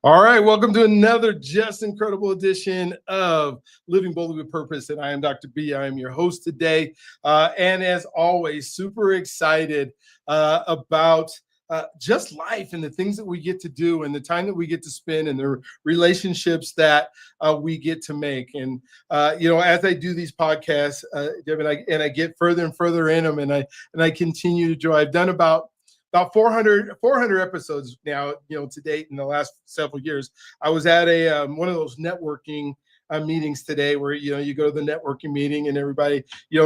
All right, welcome to another just incredible edition of Living Boldly with Purpose. And I am Dr. B. I am your host today. And as always, super excited about just life and the things that we get to do and the time that we get to spend and the relationships that we get to make. And, as I do these podcasts, and I get further and further in them and I continue to joy. I've done about 400 episodes now, to date in the last several years. I was at one of those networking meetings today where, you go to the networking meeting and everybody,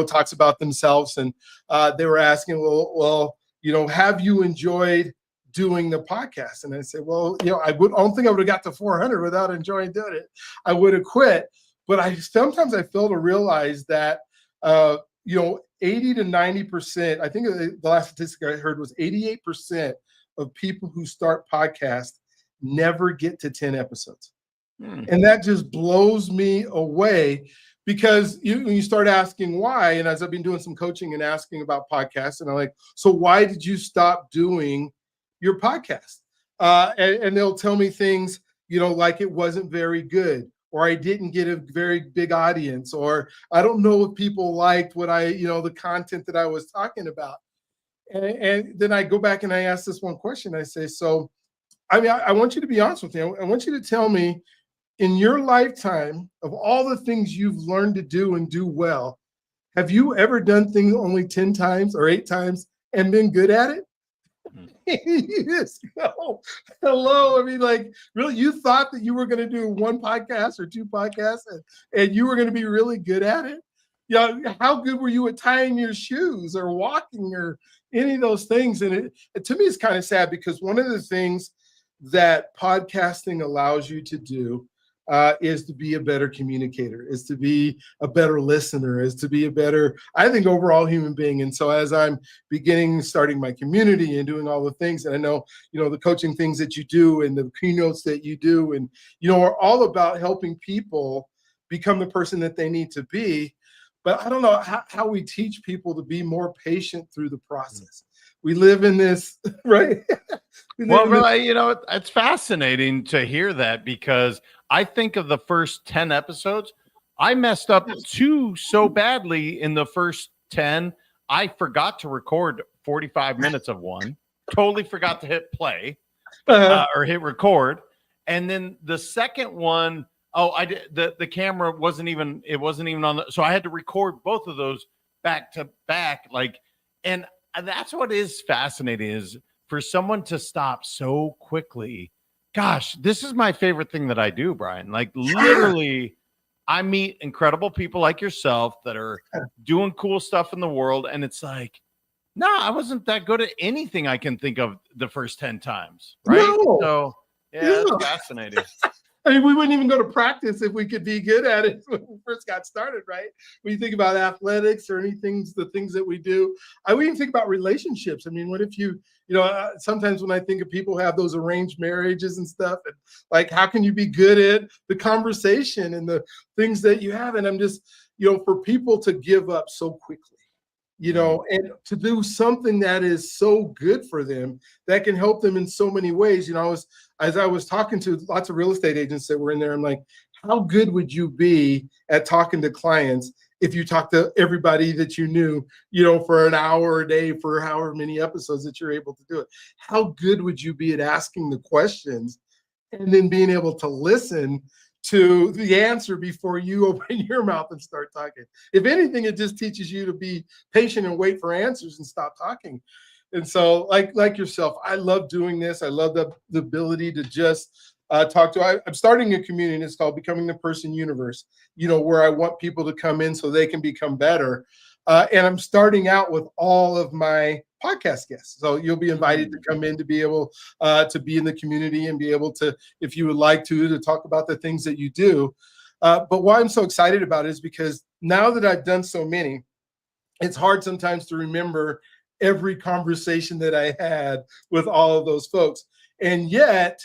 talks about themselves. And they were asking, well, have you enjoyed doing the podcast? And I said, well, I don't think I would have got to 400 without enjoying doing it. I would have quit. But sometimes I fail to realize that, 80 to 90%, I think the last statistic I heard was 88% of people who start podcasts never get to 10 episodes. And that just blows me away because when you start asking why, and as I've been doing some coaching and asking about podcasts, and I'm like, so why did you stop doing your podcast? And they'll tell me things, like it wasn't very good, or I didn't get a very big audience, or I don't know if people liked what the content that I was talking about. And then I go back and I ask this one question. I say, so, I want you to be honest with me. I want you to tell me, in your lifetime, of all the things you've learned to do and do well, have you ever done things only 10 times or 8 times and been good at it? You just go, hello. Really, you thought that you were going to do 1 podcast or 2 podcasts and you were going to be really good at it? How good were you at tying your shoes or walking or any of those things? And it to me, it's kind of sad because one of the things that podcasting allows you to do is to be a better communicator, is to be a better listener, is to be a better, I think, overall human being. And so as I'm starting my community and doing all the things, and I know, the coaching things that you do and the keynotes that you do and, are all about helping people become the person that they need to be. But I don't know how we teach people to be more patient through the process. We live in this, right? It's fascinating to hear that because I think of the first 10 episodes, I messed up 2 so badly in the first 10. I forgot to record 45 minutes of one, totally forgot to hit play or hit record. And then the second one, I did the camera wasn't even on so I had to record both of those back to back. And that's what is fascinating is for someone to stop so quickly. Gosh, this is my favorite thing that I do, Brian. Literally, I meet incredible people like yourself that are doing cool stuff in the world. And it's like, no, I wasn't that good at anything I can think of the first 10 times. Right. No. So, yeah, it's fascinating. We wouldn't even go to practice if we could be good at it when we first got started, right? When you think about athletics or the things that we do, we even think about relationships. What if sometimes when I think of people who have those arranged marriages and stuff, and how can you be good at the conversation and the things that you have? And I'm just, for people to give up so quickly, and to do something that is so good for them, that can help them in so many ways. As I was talking to lots of real estate agents that were in there, I'm like, how good would you be at talking to clients if you talk to everybody that you knew, for an hour a day, for however many episodes that you're able to do it? How good would you be at asking the questions and then being able to listen to the answer before you open your mouth and start talking? If anything, it just teaches you to be patient and wait for answers and stop talking. And so like yourself, I love doing this. I love the ability to just talk to. I'm starting a community. It's called Becoming the Person Universe, where I want people to come in so they can become better. And I'm starting out with all of my podcast guests. So you'll be invited to come in to be able to be in the community and be able to, if you would like to talk about the things that you do. But why I'm so excited about it is because now that I've done so many, it's hard sometimes to remember every conversation that I had with all of those folks. And yet,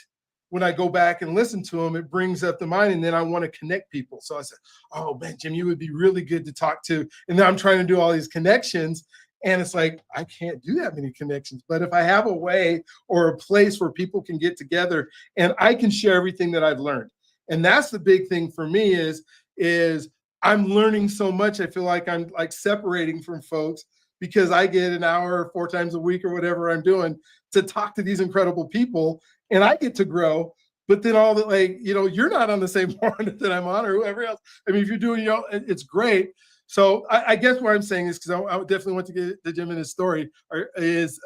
when I go back and listen to them, it brings up the mind, and then I want to connect people. So I said, oh man, Jim, you would be really good to talk to. And then I'm trying to do all these connections. And it's like, I can't do that many connections. But if I have a way or a place where people can get together and I can share everything that I've learned. And that's the big thing for me is I'm learning so much. I feel like I'm like separating from folks because I get an hour 4 times a week or whatever I'm doing to talk to these incredible people and I get to grow. But then all that, like, you're not on the same board that I'm on or whoever else. I mean, if you're doing it's great. So I guess what I'm saying is, because I definitely want to get to Jim in his story, is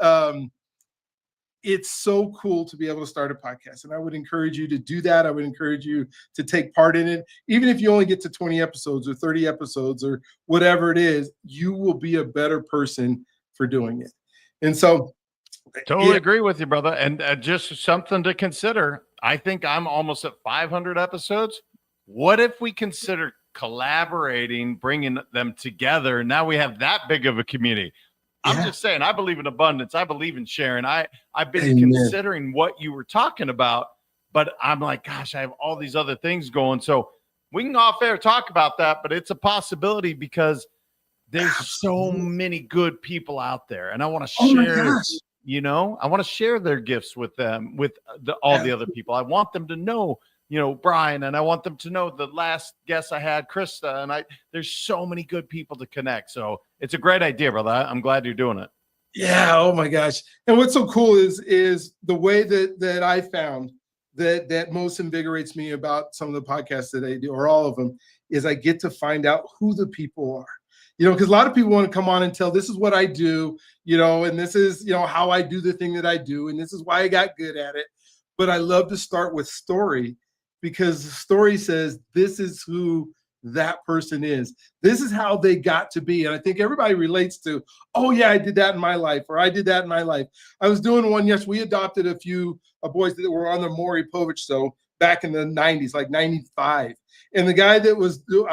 it's so cool to be able to start a podcast. And I would encourage you to do that. I would encourage you to take part in it. Even if you only get to 20 episodes or 30 episodes or whatever it is, you will be a better person for doing it. And so totally agree with you, brother. And just something to consider. I think I'm almost at 500 episodes. What if we consider collaborating, bringing them together? Now we have that big of a community. I'm just saying, I believe in abundance. I believe in sharing. I've been considering what you were talking about, but I'm like, gosh, I have all these other things going. So we can off air talk about that, but it's a possibility because there's so many good people out there. And I want to share, I want to share their gifts with them, with all the other people. I want them to know, Brian, and I want them to know the last guest I had, Krista, and there's so many good people to connect. So it's a great idea, brother. I'm glad you're doing it. Yeah. Oh my gosh. And what's so cool is the way that I found that most invigorates me about some of the podcasts that I do, or all of them, is I get to find out who the people are. Because a lot of people want to come on and tell, this is what I do, and this is, how I do the thing that I do, and this is why I got good at it. But I love to start with story, because the story says, this is who that person is. This is how they got to be. And I think everybody relates to, oh yeah, I did that in my life, or I did that in my life. I was doing one, yes, we adopted a few boys that were on the Maury Povich show back in the 90s, like 95. And the guy I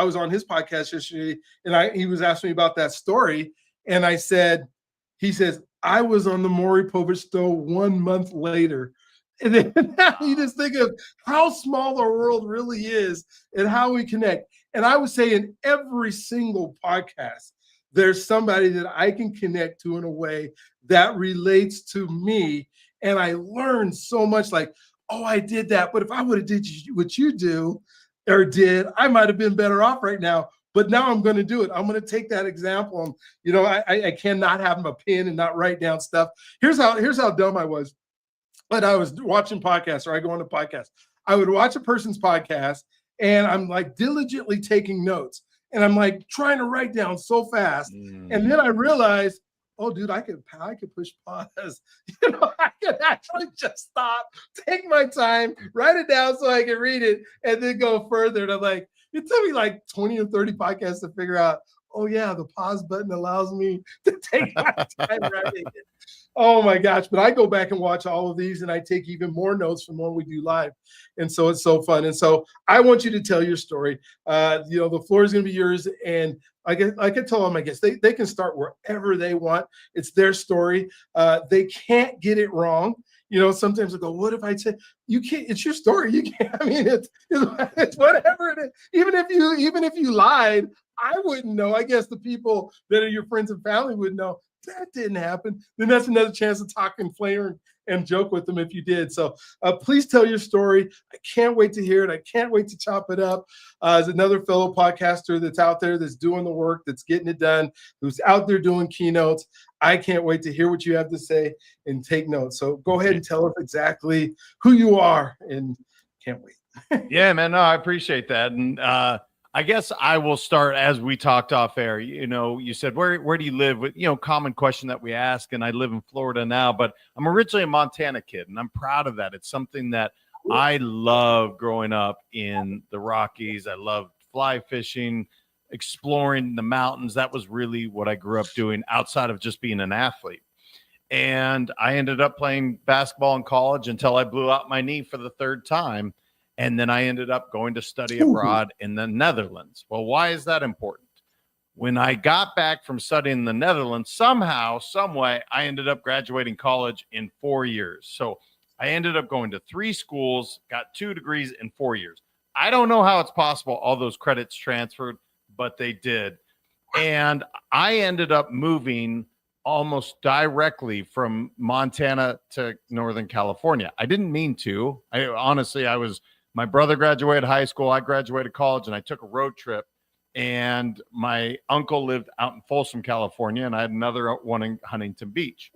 was on his podcast yesterday, and he was asking me about that story. And he says, I was on the Maury Povich show 1 month later. And then you just think of how small the world really is and how we connect. And I would say in every single podcast, there's somebody that I can connect to in a way that relates to me. And I learn so much, like, oh, I did that. But if I would have did what you do or did, I might have been better off right now. But now I'm going to do it. I'm going to take that example. And, I cannot have a pen and not write down stuff. Here's how dumb I was. But I was watching podcasts, or I go on a podcast. I would watch a person's podcast, and I'm like diligently taking notes, and I'm like trying to write down so fast. And then I realized, oh, dude, I could push pause. I could actually just stop, take my time, write it down so I can read it, and then go further. And I'm like, it took me like 20 or 30 podcasts to figure out, oh yeah, the pause button allows me to take my time writing it. Oh my gosh. But I go back and watch all of these, and I take even more notes from when we do live. And so it's so fun. And so I want you to tell your story. The floor is going to be yours. And I can tell them, I guess they can start wherever they want. It's their story. They can't get it wrong. Sometimes I go, what if I say, you can't, it's your story. You can't, I mean, it's whatever it is. Even if you lied, I wouldn't know. I guess the people that are your friends and family would know. That didn't happen. Then that's another chance to talk and flair and joke with them if you did. So please tell your story. I can't wait to hear it. I can't wait to chop it up. As another fellow podcaster that's out there, that's doing the work, that's getting it done, who's out there doing keynotes. I can't wait to hear what you have to say and take notes. So go ahead and tell us exactly who you are, and can't wait. Yeah, man. No, I appreciate that. And I guess I will start as we talked off air. You said, where do you live? With, common question that we ask. And I live in Florida now, but I'm originally a Montana kid, and I'm proud of that. It's something that I love growing up in the Rockies. I love fly fishing, exploring the mountains. That was really what I grew up doing outside of just being an athlete. And I ended up playing basketball in college until I blew out my knee for the third time. And then I ended up going to study abroad in the Netherlands. Well, why is that important? When I got back from studying in the Netherlands, somehow, some way, I ended up graduating college in 4 years. So I ended up going to 3 schools, got 2 degrees in 4 years. I don't know how it's possible all those credits transferred, but they did. And I ended up moving almost directly from Montana to Northern California. I didn't mean to. My brother graduated high school, I graduated college, and I took a road trip. And my uncle lived out in Folsom, California, and I had another one in Huntington Beach.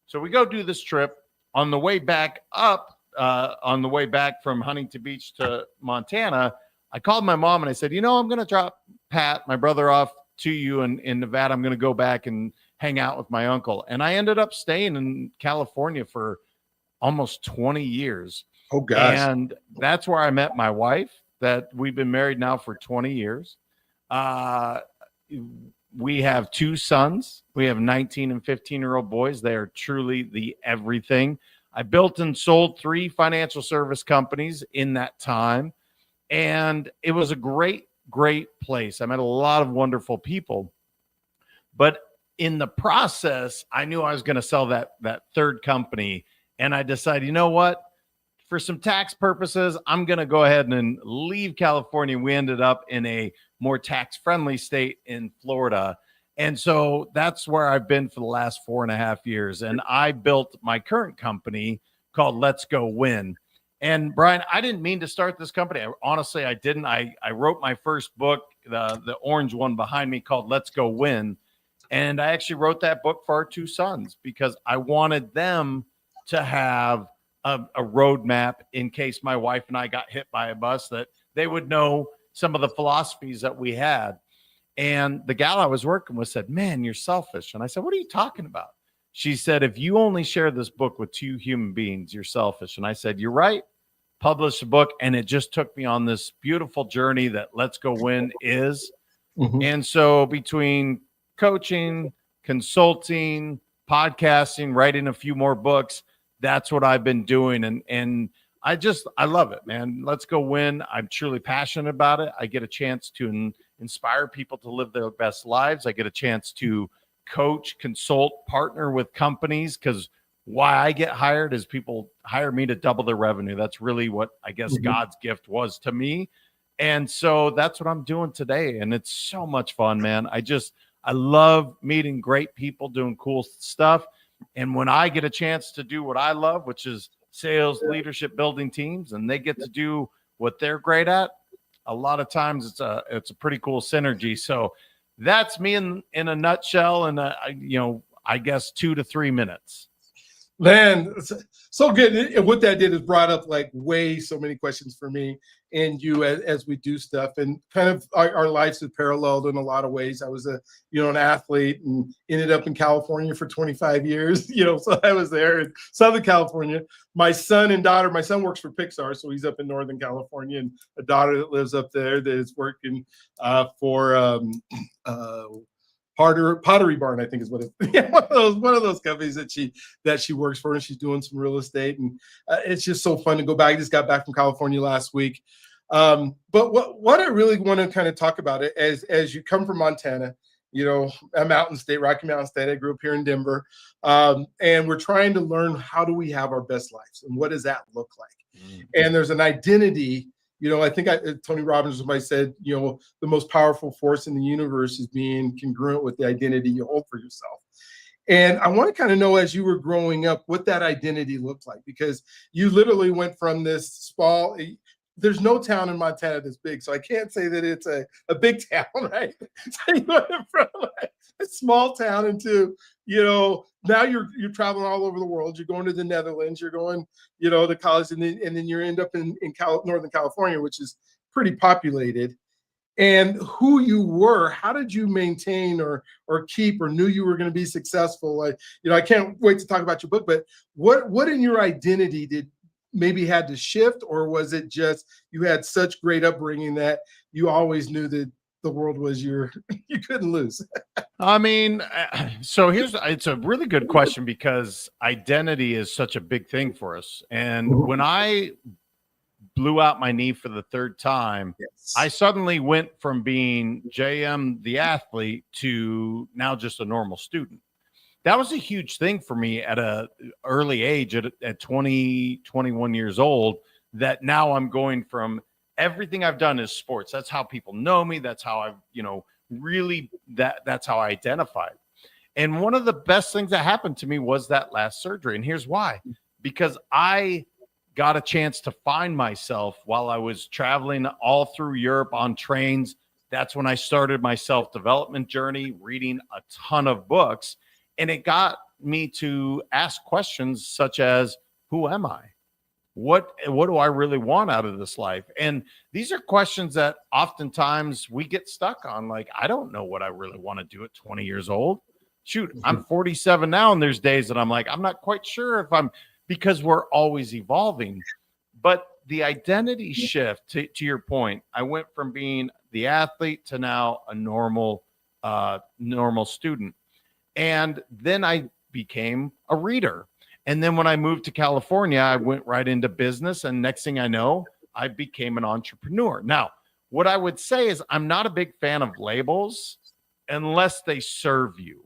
So we go do this trip. On the way back from Huntington Beach to Montana, I called my mom and I said, I'm going to drop Pat, my brother, off to you in Nevada. I'm going to go back and hang out with my uncle. And I ended up staying in California for almost 20 years. Oh, gosh. And that's where I met my wife, that we've been married now for 20 years. We have 2 sons. We have 19 and 15-year-old boys. They are truly the everything. I built and sold 3 financial service companies in that time. And it was a great, great place. I met a lot of wonderful people. But in the process, I knew I was going to sell that third company. And I decided, you know what? For some tax purposes, I'm going to go ahead and leave California. We ended up in a more tax-friendly state in Florida. And so that's where I've been for the last 4.5 years. And I built my current company called Let's Go Win. And Brian, I didn't mean to start this company. Honestly, I didn't. I wrote my first book, the orange one behind me, called Let's Go Win. And I actually wrote that book for our 2 sons because I wanted them to have a roadmap in case my wife and I got hit by a bus, that they would know some of the philosophies that we had. And the gal I was working with said, "Man, you're selfish." And I said, "What are you talking about?" She said, "If you only share this book with 2 human beings, you're selfish." And I said, "You're right." Published a book, and it just took me on this beautiful journey that Let's Go Win is. Mm-hmm. And so between coaching, consulting, podcasting, writing a few more books, that's what I've been doing. And I love it, man. Let's Go Win. I'm truly passionate about it. I get a chance to inspire people to live their best lives. I get a chance to coach, consult, partner with companies, because why I get hired is people hire me to double their revenue. That's really what I guess God's gift was to me. And so that's what I'm doing today. And it's so much fun, man. I love meeting great people, doing cool stuff. And when I get a chance to do what I love, which is sales, leadership, building teams, and they get to do what they're great at, a lot of times it's a pretty cool synergy. So that's me in a nutshell. And I guess 2 to 3 minutes. Man, so good. And what that did is brought up so many questions for me and you as we do stuff, and kind of our lives have paralleled in a lot of ways. I was an athlete and ended up in California for 25 years, so I was there in Southern California. My son works for Pixar, so he's up in Northern California, and a daughter that lives up there that is working for Pottery Barn, I think is what it is. One of those companies that she works for, and she's doing some real estate, and it's just so fun to go back. I just got back from California last week. But what I really want to kind of talk about it as you come from Montana, a mountain state, Rocky Mountain State. I grew up here in Denver, and we're trying to learn, how do we have our best lives, and what does that look like? Mm-hmm. And there's an identity. I think Tony Robbins might said, the most powerful force in the universe is being congruent with the identity you hold for yourself. And I want to kind of know, as you were growing up, what that identity looked like, because you literally went from this small, there's no town in Montana that's big, so I can't say that it's a big town, right? So you went from a small town into, now you're traveling all over the world. You're going to the Netherlands. You're going, to college, and then you end up in Northern California, which is pretty populated. And who you were, how did you maintain or keep, or knew you were going to be successful? I can't wait to talk about your book, but what in your identity did maybe had to shift, or was it just you had such great upbringing that you always knew that the world was you couldn't lose? I mean, so it's a really good question, because identity is such a big thing for us. And when I blew out my knee for the 3rd time, yes, I suddenly went from being JM the athlete to now just a normal student. That was a huge thing for me at a early age, at 20, 21 years old, that now I'm going from everything I've done is sports. That's how people know me. That's how I've, really, that's how I identified. And one of the best things that happened to me was that last surgery. And here's why. Because I got a chance to find myself while I was traveling all through Europe on trains. That's when I started my self-development journey, reading a ton of books. And it got me to ask questions such as, who am I? What do I really want out of this life? And these are questions that oftentimes we get stuck on. Like, I don't know what I really want to do at 20 years old. Shoot, I'm 47 now, and there's days that I'm like, I'm not quite sure if I'm, because we're always evolving. But the identity shift, to your point, I went from being the athlete to now a normal student. And then I became a reader. And then when I moved to California, I went right into business. And next thing I know, I became an entrepreneur. Now, what I would say is I'm not a big fan of labels unless they serve you.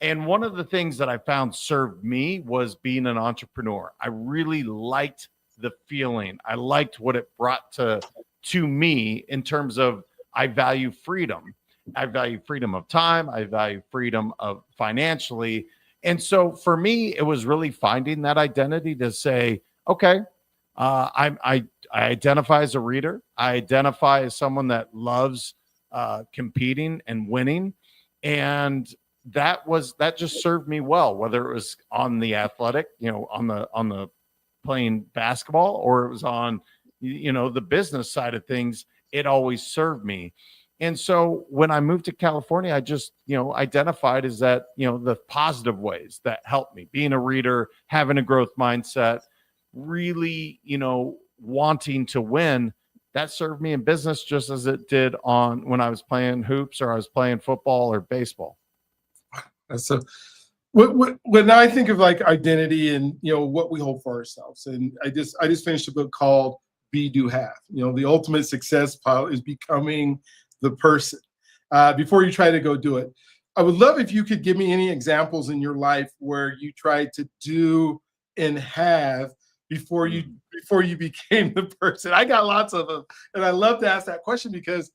And one of the things that I found served me was being an entrepreneur. I really liked the feeling. I liked what it brought to me in terms of I value freedom. I value freedom of time. I value freedom of financially. And so for me, it was really finding that identity to say, okay, I identify as a reader. I identify as someone that loves competing and winning. And that just served me well, whether it was on the athletic, on the playing basketball, or it was on, the business side of things. It always served me. And so when I moved to California, I just, identified as that, the positive ways that helped me, being a reader, having a growth mindset, really, wanting to win. That served me in business just as it did when I was playing hoops or I was playing football or baseball. So when I think of like identity and, what we hold for ourselves, and I just finished a book called Be, Do, Have. The ultimate success pile is becoming the person before you try to go do it. I would love if you could give me any examples in your life where you tried to do and have before you became the person. I got lots of them, and I love to ask that question because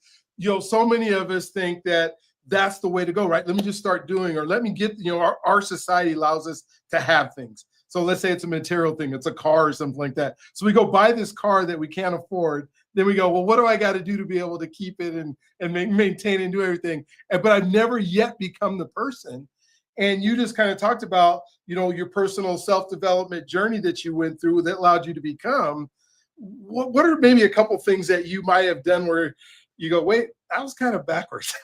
so many of us think that that's the way to go, right? Let me just start doing, or let me get, our society allows us to have things. So let's say it's a material thing, it's a car or something like that. So we go buy this car that we can't afford. Then we go, well, what do I got to do to be able to keep it and maintain and do everything? But I've never yet become the person. And you just kind of talked about, your personal self-development journey that you went through that allowed you to become. What are maybe a couple things that you might have done where you go, wait, that was kind of backwards?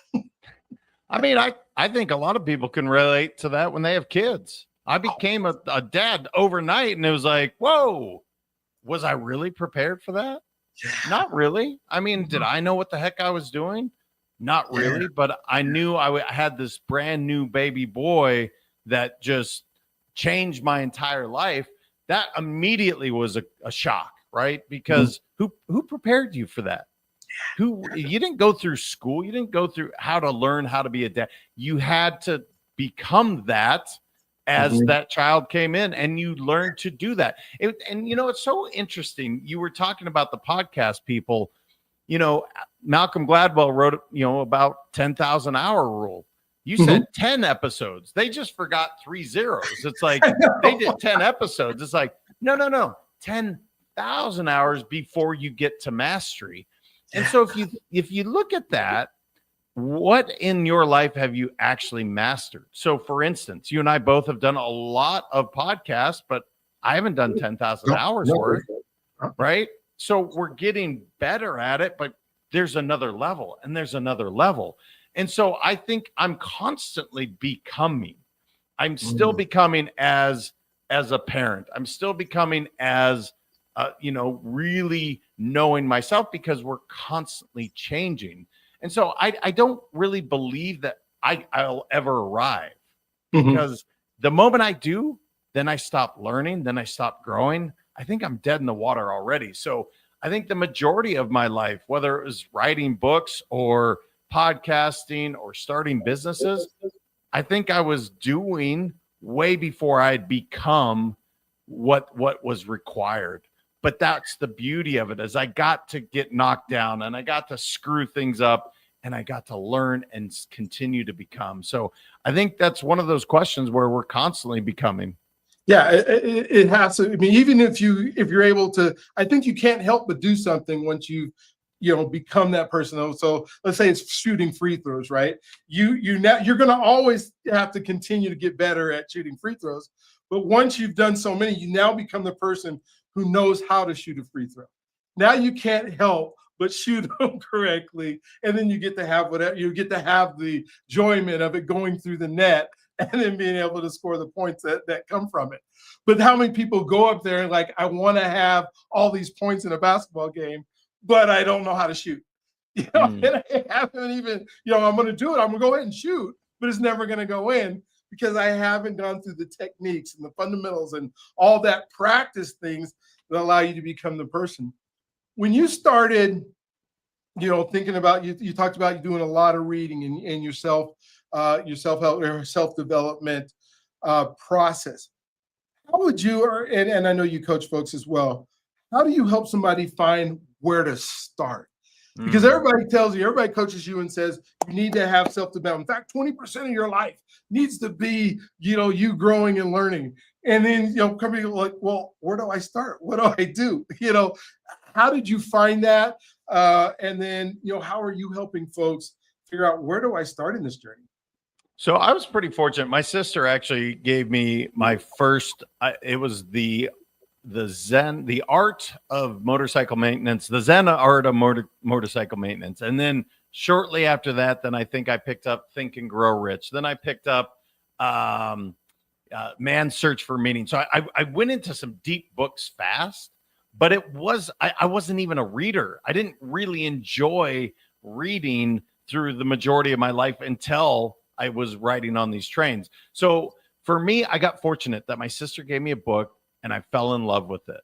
I mean, I think a lot of people can relate to that when they have kids. I became a dad overnight, and it was like, whoa, was I really prepared for that? Yeah. Not really. I mean, did I know what the heck I was doing? Not really, but I knew I had this brand new baby boy that just changed my entire life. That immediately was a shock, right? Because who prepared you for that? You didn't go through school. You didn't go through how to learn how to be a dad. You had to become that as that child came in, and you learned to do that. It's so interesting. You were talking about the podcast people. Malcolm Gladwell wrote, about 10,000 hour rule. You said 10 episodes. They just forgot 3 zeros. It's like they did 10 episodes. It's like, no, 10,000 hours before you get to mastery. And so if you look at that, what in your life have you actually mastered? So for instance, you and I both have done a lot of podcasts, but I haven't done 10,000 hours worth, right? So we're getting better at it, but there's another level and there's another level. And so I think I'm constantly becoming. I'm still becoming as a parent. I'm still becoming as really knowing myself, because we're constantly changing. And so I don't really believe that I'll ever arrive, because the moment I do, then I stop learning, then I stop growing. I think I'm dead in the water already. So I think the majority of my life, whether it was writing books or podcasting or starting businesses, I think I was doing way before I'd become what was required. But that's the beauty of it, is I got to get knocked down and I got to screw things up and I got to learn and continue to become. So I think that's one of those questions where we're constantly becoming. Yeah, it has to. I mean, even if you're able to, I think you can't help but do something once you become that person. So let's say it's shooting free throws, right? You're going to always have to continue to get better at shooting free throws. But once you've done so many, you now become the person who knows how to shoot a free throw. Now you can't help but shoot them correctly, and then you get to have the enjoyment of it going through the net, and then being able to score the points that come from it. But how many people go up there and like, I want to have all these points in a basketball game, but I don't know how to shoot. And I haven't even, I'm going to do it. I'm going to go ahead and shoot, but it's never going to go in because I haven't gone through the techniques and the fundamentals and all that practice things that allow you to become the person. When you started, thinking about, you talked about you doing a lot of reading and your self-help or self-development process. How would you, and I know you coach folks as well, how do you help somebody find where to start? Because everybody coaches you and says you need to have self-development. In fact, 20% of your life needs to be, you growing and learning. And then, companies are like, well, where do I start? What do I do? How did you find that? And then, how are you helping folks figure out where do I start in this journey? So I was pretty fortunate. My sister actually gave me my first, it was the art of motorcycle maintenance, the Zen art of motorcycle maintenance. And then shortly after that, then I think I picked up Think and Grow Rich. Then I picked up Man's Search for Meaning. So I went into some deep books fast, but I wasn't even a reader. I didn't really enjoy reading through the majority of my life until I was riding on these trains. So for me, I got fortunate that my sister gave me a book and I fell in love with it.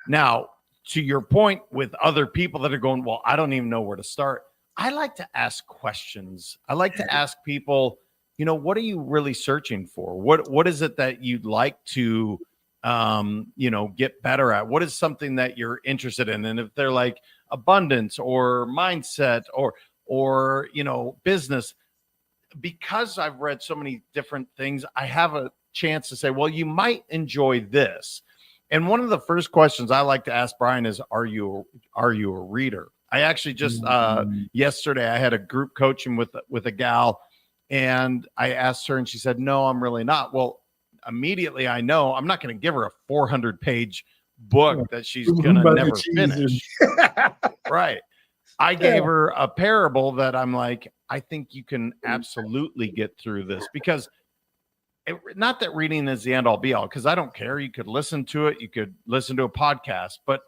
Now, to your point with other people that are going, well, I don't even know where to start. I like to ask questions. I like to ask people, what are you really searching for? What is it that you'd like to, get better at? What is something that you're interested in? And if they're like abundance or mindset or business, because I've read so many different things, I have a chance to say, well, you might enjoy this. And one of the first questions I like to ask Brian is, are you a reader? I actually just yesterday I had a group coaching with a gal, and I asked her and she said, no, I'm really not. Well, immediately I know I'm not going to give her a 400-page book that she's going to never finish. Right. I gave her a parable that I'm like, I think you can absolutely get through this, because not that reading is the end all be all, because I don't care. You could listen to it. You could listen to a podcast. But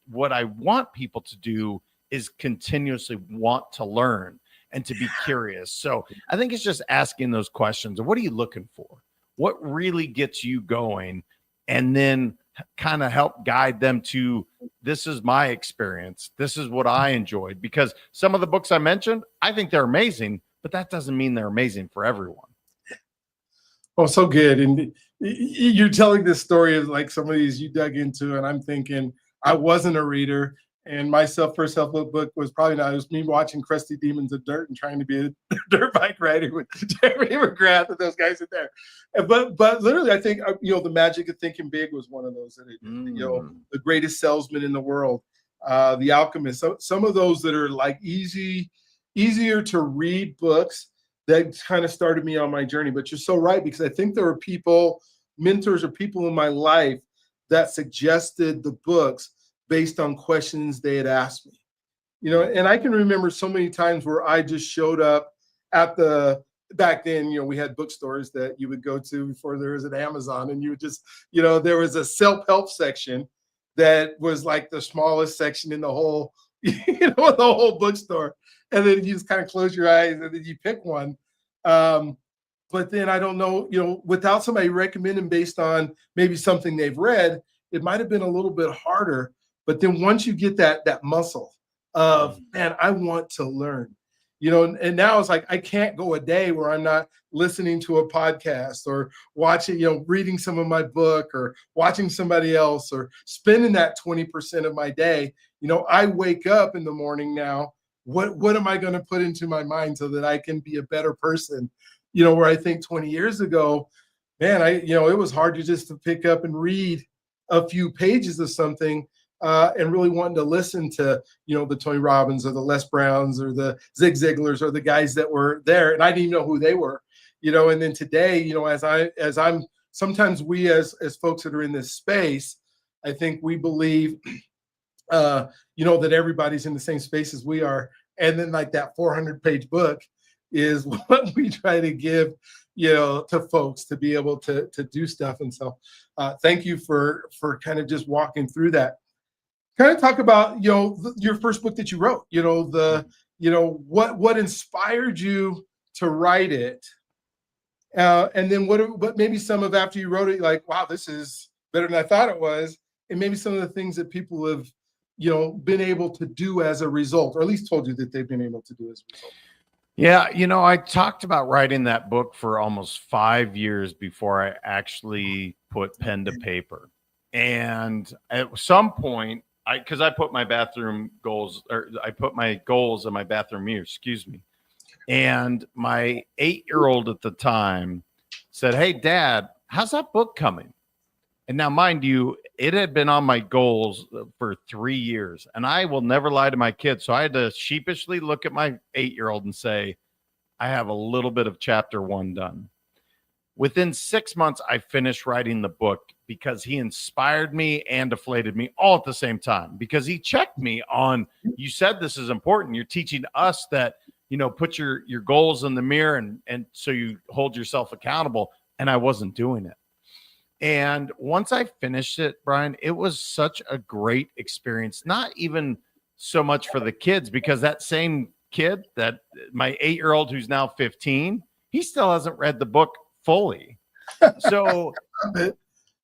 what I want people to do is continuously want to learn and to be curious. So I think it's just asking those questions. What are you looking for? What really gets you going? And then kind of help guide them to, this is my experience. This is what I enjoyed. Because some of the books I mentioned, I think they're amazing, but that doesn't mean they're amazing for everyone. Oh, so good. And you're telling this story of like some of these you dug into, and I'm thinking I wasn't a reader, and my first self-help book was probably not. It was me watching Crusty Demons of Dirt and trying to be a dirt bike rider with Jeremy McGrath and those guys in there. But literally, I think The Magic of Thinking Big was one of those. The Greatest Salesman in the World, The Alchemist. So some of those that are like easier to read books that kind of started me on my journey. But you're so right, because I think there were mentors or people in my life that suggested the books based on questions they had asked me. And I can remember so many times where I just showed up at back then, we had bookstores that you would go to before there was an Amazon, and you would just, there was a self-help section that was like the smallest section in the whole, the whole bookstore. And then you just kind of close your eyes and then you pick one. But then I don't know, without somebody recommending based on maybe something they've read, it might have been a little bit harder. But then once you get that muscle of, man, I want to learn, and now it's like, I can't go a day where I'm not listening to a podcast or watching, reading some of my book or watching somebody else or spending that 20% of my day. I wake up in the morning now what am I going to put into my mind so that I can be a better person? Where I think 20 years ago, man, it was hard just to pick up and read a few pages of something, and really wanting to listen to, the Tony Robbins or the Les Browns or the Zig Ziglars or the guys that were there. And I didn't even know who they were, and then today, as I'm sometimes we as folks that are in this space, I think we believe, that everybody's in the same space as we are. And then like that 400-page book is what we try to give, to folks to be able to do stuff. And so thank you for kind of just walking through that. Kind of talk about, your first book that you wrote, what inspired you to write it. And then what maybe some of after you wrote it, like, wow, this is better than I thought it was. And maybe some of the things that people have, been able to do as a result, or at least told you that they've been able to do as a result. Yeah, I talked about writing that book for almost 5 years before I actually put pen to paper. And at some point, because I put my bathroom goals, or I put my goals in my bathroom mirror, excuse me. And my 8-year-old at the time said, "Hey, Dad, how's that book coming?" And now, mind you, it had been on my goals for 3 years, and I will never lie to my kids. So I had to sheepishly look at my 8-year-old and say, I have a little bit of chapter 1 done. Within 6 months, I finished writing the book because he inspired me and deflated me all at the same time, because he checked me on, you said this is important. You're teaching us that, put your goals in the mirror and so you hold yourself accountable. And I wasn't doing it. And once I finished it, Brian, it was such a great experience, not even so much for the kids, because that same kid, that my 8-year-old who's now 15, he still hasn't read the book fully. So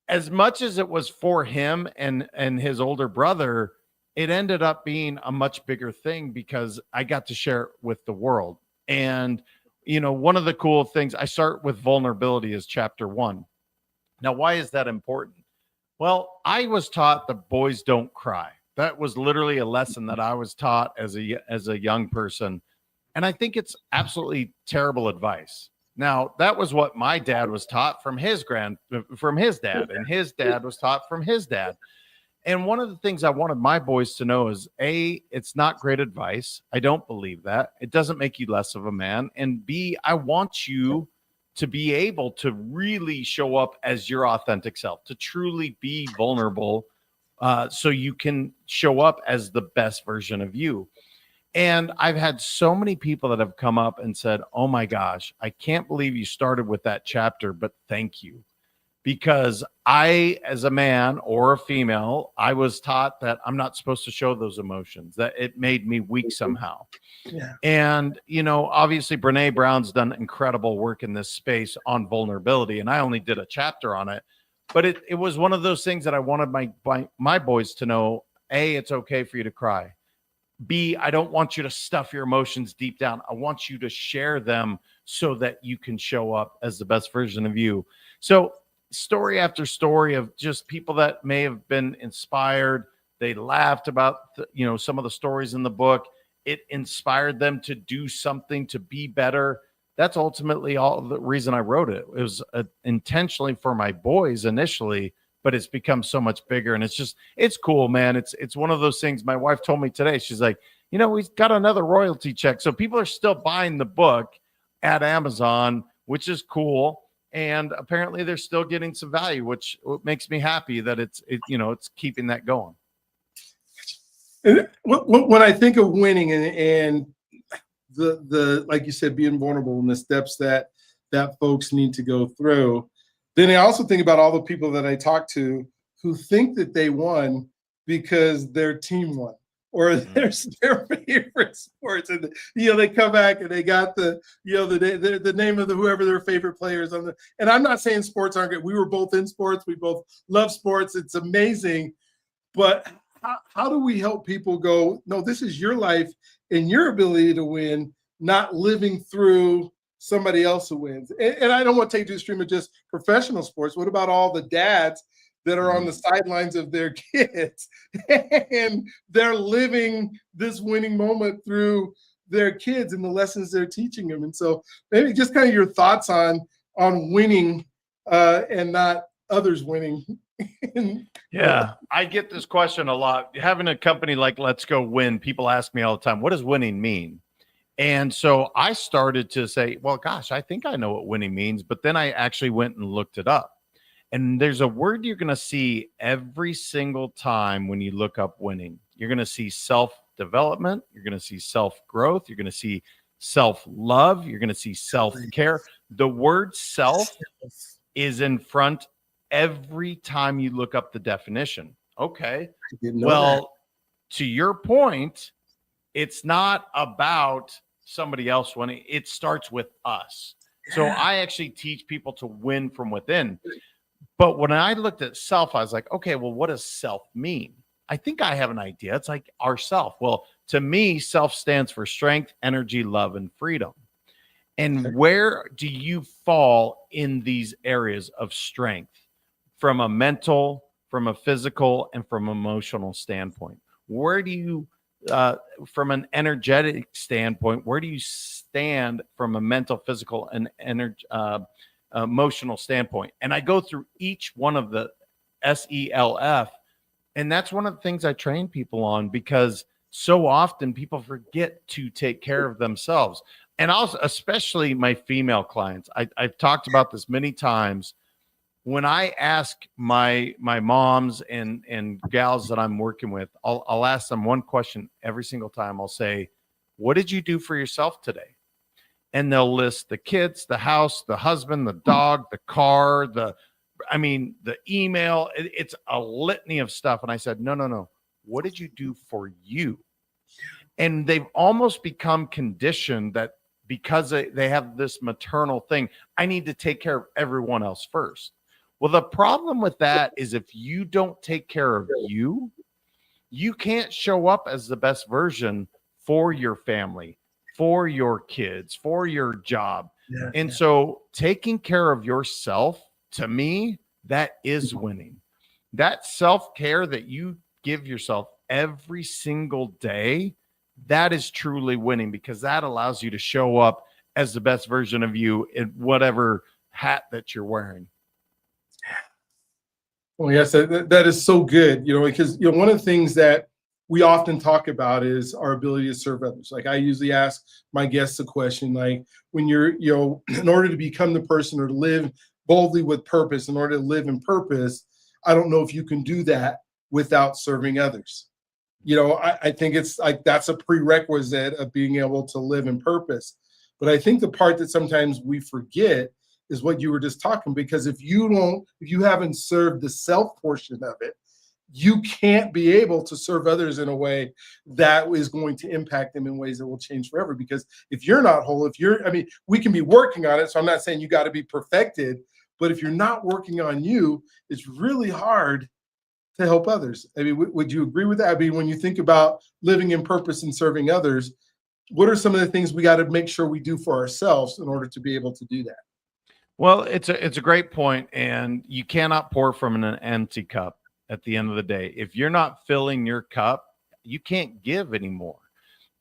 as much as it was for him and his older brother, it ended up being a much bigger thing because I got to share it with the world. And, one of the cool things, I start with vulnerability as chapter 1. Now, why is that important? Well, I was taught that boys don't cry. That was literally a lesson that I was taught as a young person. And I think it's absolutely terrible advice. Now, that was what my dad was taught from his dad, and his dad was taught from his dad. And one of the things I wanted my boys to know is, A, it's not great advice. I don't believe that. It doesn't make you less of a man. And B, I want you to be able to really show up as your authentic self, to truly be vulnerable, so you can show up as the best version of you. And I've had so many people that have come up and said, "Oh my gosh, I can't believe you started with that chapter, but thank you." Because I, as a man or a female, I was taught that I'm not supposed to show those emotions, that it made me weak somehow. Yeah. And, obviously Brene Brown's done incredible work in this space on vulnerability. And I only did a chapter on it, but it was one of those things that I wanted my boys to know. A, it's okay for you to cry. B, I don't want you to stuff your emotions deep down. I want you to share them so that you can show up as the best version of you. So story after story of just people that may have been inspired. They laughed about, some of the stories in the book. It inspired them to do something, to be better. That's ultimately all the reason I wrote it. It was intentionally for my boys initially, but it's become so much bigger. And it's cool, man. It's one of those things. My wife told me today, she's like, we've got another royalty check. So people are still buying the book at Amazon, which is cool. And apparently they're still getting some value, which makes me happy that it's keeping that going. And when I think of winning and the like you said, being vulnerable and the steps that folks need to go through, then I also think about all the people that I talk to who think that they won because their team won, or their favorite sports, and they come back and they got the name of whoever their favorite players on the. And I'm not saying sports aren't good. We were both in sports. We both love sports. It's amazing, but how do we help people go, no, this is your life and your ability to win, not living through somebody else who wins. And I don't want to take to the extreme of just professional sports. What about all the dads that are on the sidelines of their kids, and they're living this winning moment through their kids and the lessons they're teaching them. And so maybe just kind of your thoughts on winning and not others winning. Yeah, I get this question a lot. Having a company like Let's Go Win, people ask me all the time, what does winning mean? And so I started to say, well, gosh, I think I know what winning means. But then I actually went and looked it up. And there's a word you're going to see every single time when you look up winning. You're going to see self-development. You're going to see self-growth. You're going to see self-love. You're going to see self-care. The word self is in front every time you look up the definition. Okay. Well, to your point, it's not about somebody else winning. It starts with us. So I actually teach people to win from within. But when I looked at self, I was like, okay, well, what does self mean? I think I have an idea. It's like ourself. Well, to me, self stands for strength, energy, love, and freedom. And where do you fall in these areas of strength from a mental, from a physical, and from emotional standpoint? Where do you, from an energetic standpoint, where do you stand from a mental, physical, and emotional standpoint? And I go through each one of the SELF. And that's one of the things I train people on, because so often people forget to take care of themselves. And also, especially my female clients, I've talked about this many times. When I ask my moms and gals that I'm working with, I'll ask them one question every single time. I'll say, what did you do for yourself today? And they'll list the kids, the house, the husband, the dog, the car, the email. It's a litany of stuff. And I said, no. What did you do for you? And they've almost become conditioned that because they have this maternal thing, I need to take care of everyone else first. Well, the problem with that is if you don't take care of you, you can't show up as the best version for your family, for your kids, for your job. So taking care of yourself, to me, that is winning. That self-care that you give yourself every single day, that is truly winning, because that allows you to show up as the best version of you in whatever hat that you're wearing. Well, yes, that is so good, because, one of the things that we often talk about is our ability to serve others. Like, I usually ask my guests a question, like, when you're, in order to become the person or to live boldly with purpose, in order to live in purpose, I don't know if you can do that without serving others. I think it's like that's a prerequisite of being able to live in purpose. But I think the part that sometimes we forget is what you were just talking, because if you haven't served the self portion of it, you can't be able to serve others in a way that is going to impact them in ways that will change forever. Because if you're not whole, we can be working on it. So I'm not saying you got to be perfected, but if you're not working on you, it's really hard to help others. Would you agree with that? When you think about living in purpose and serving others, what are some of the things we got to make sure we do for ourselves in order to be able to do that? Well, it's a great point, and you cannot pour from an empty cup at the end of the day. If you're not filling your cup, you can't give anymore.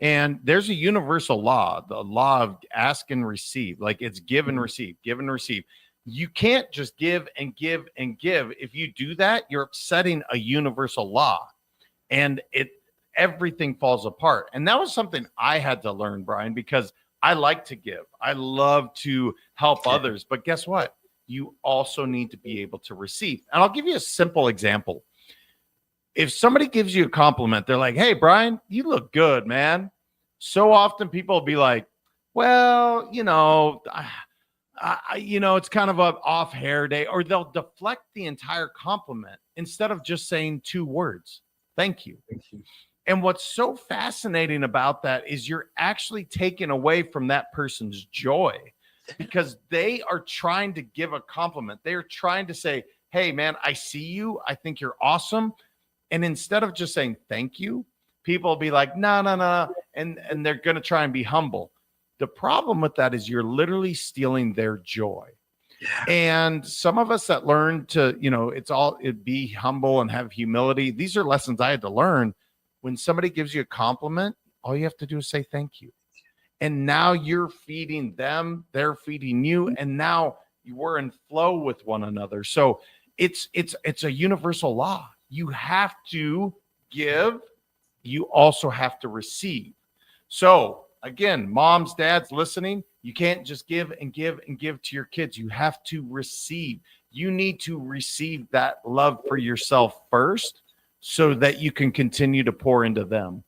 And there's a universal law, the law of ask and receive. Like, it's give and receive, give and receive. You can't just give and give and give. If you do that, you're upsetting a universal law, and everything falls apart. And that was something I had to learn, Brian, because I like to give. I love to help others. But guess what? You also need to be able to receive. And I'll give you a simple example. If somebody gives you a compliment, they're like, hey, Brian, you look good, man. So often people will be like, well, it's kind of an off hair day, or they'll deflect the entire compliment instead of just saying two words. Thank you. Thank you. And what's so fascinating about that is you're actually taking away from that person's joy, because they are trying to give a compliment. They're trying to say, hey, man, I see you. I think you're awesome. And instead of just saying thank you, people will be like, no. And they're going to try and be humble. The problem with that is you're literally stealing their joy. And some of us that learn to, it'd be humble and have humility. These are lessons I had to learn. When somebody gives you a compliment, all you have to do is say thank you. And now you're feeding them, they're feeding you, and now we're in flow with one another. So it's a universal law. You have to give, you also have to receive. So again, moms, dads listening, you can't just give and give and give to your kids. You have to receive. You need to receive that love for yourself first so that you can continue to pour into them.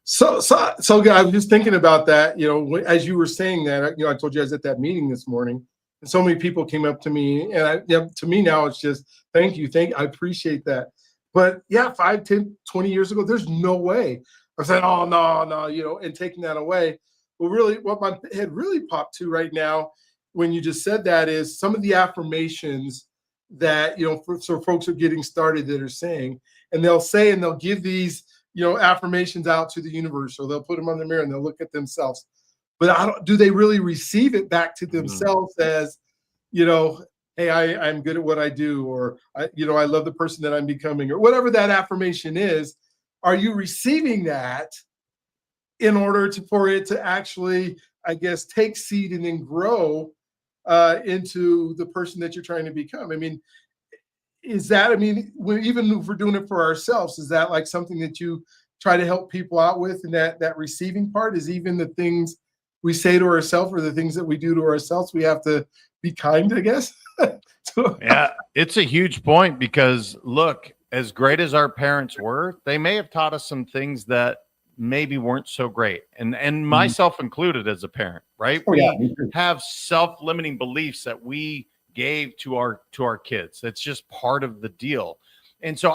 So I was just thinking about that, as you were saying that, I told you I was at that meeting this morning, and so many people came up to me, and to me now it's just, thank you. I appreciate that. But yeah, 5, 10, 20 years ago, there's no way. I said, oh, no, and taking that away. Well, really, what my head really popped to right now when you just said that is some of the affirmations that, so folks are getting started that are saying, and they'll give these, affirmations out to the universe, or they'll put them on the mirror and they'll look at themselves. But do they really receive it back to themselves as, hey, I'm good at what I do, or I love the person that I'm becoming, or whatever that affirmation is. Are you receiving that in order for it to actually, I guess, take seed and then grow into the person that you're trying to become? I mean, even if we're doing it for ourselves, is that like something that you try to help people out with? And that receiving part is even the things we say to ourselves or the things that we do to ourselves, we have to be kind, I guess. Yeah, it's a huge point, because look, as great as our parents were, they may have taught us some things that maybe weren't so great. And myself included as a parent, right? We have self-limiting beliefs that we gave to our kids. That's just part of the deal. And so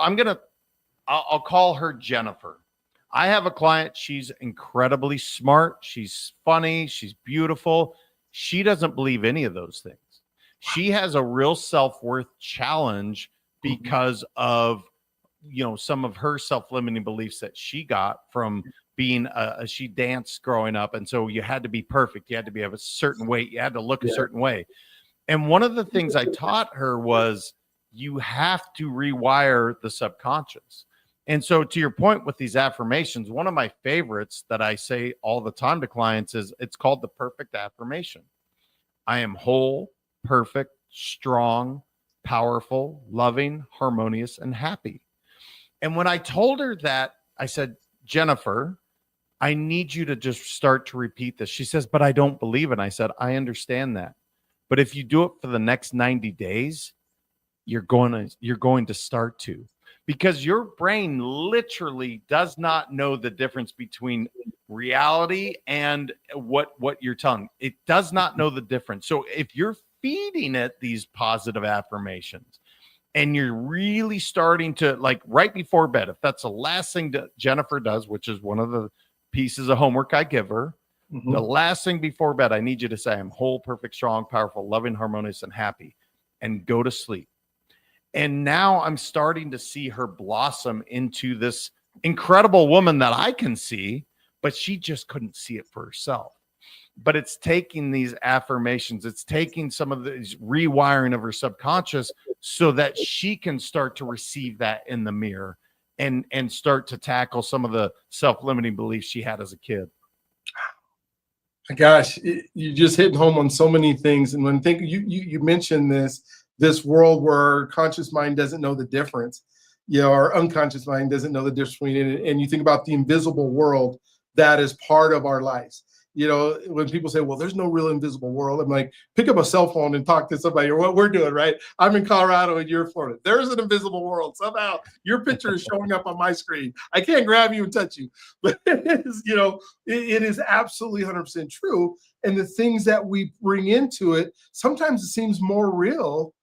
I'll call her Jennifer. I have a client. She's incredibly smart. She's funny. She's beautiful. She doesn't believe any of those things. She has a real self-worth challenge because of, some of her self-limiting beliefs that she got from being she danced growing up. And so you had to be perfect. You had to be of a certain weight. You had to look a certain way. And one of the things I taught her was you have to rewire the subconscious. And so to your point with these affirmations, one of my favorites that I say all the time to clients is, it's called the perfect affirmation. I am whole, perfect, strong, powerful, loving, harmonious, and happy. And when I told her that, I said, Jennifer, I need you to just start to repeat this. She says, but I don't believe it. I said, I understand that. But if you do it for the next 90 days, you're going to start to, because your brain literally does not know the difference between reality and what you're telling. It does not know the difference. So if you're feeding it these positive affirmations and you're really starting to, like, right before bed, if that's the last thing that Jennifer does, which is one of the pieces of homework I give her, the last thing before bed, I need you to say, I'm whole, perfect, strong, powerful, loving, harmonious, and happy, and go to sleep. And now I'm starting to see her blossom into this incredible woman that I can see, but she just couldn't see it for herself. But it's taking these affirmations, it's taking some of these rewiring of her subconscious so that she can start to receive that in the mirror and start to tackle some of the self-limiting beliefs she had as a kid. Gosh, you're just hitting home on so many things. And when you mentioned this world where our conscious mind doesn't know the difference, our unconscious mind doesn't know the difference between it. And you think about the invisible world that is part of our lives. When people say, well, there's no real invisible world, I'm like, pick up a cell phone and talk to somebody, or what we're doing, right? I'm in Colorado and you're in Florida. There's an invisible world. Somehow your picture is showing up on my screen. I can't grab you and touch you, but it is absolutely 100% true. And the things that we bring into it, sometimes it seems more real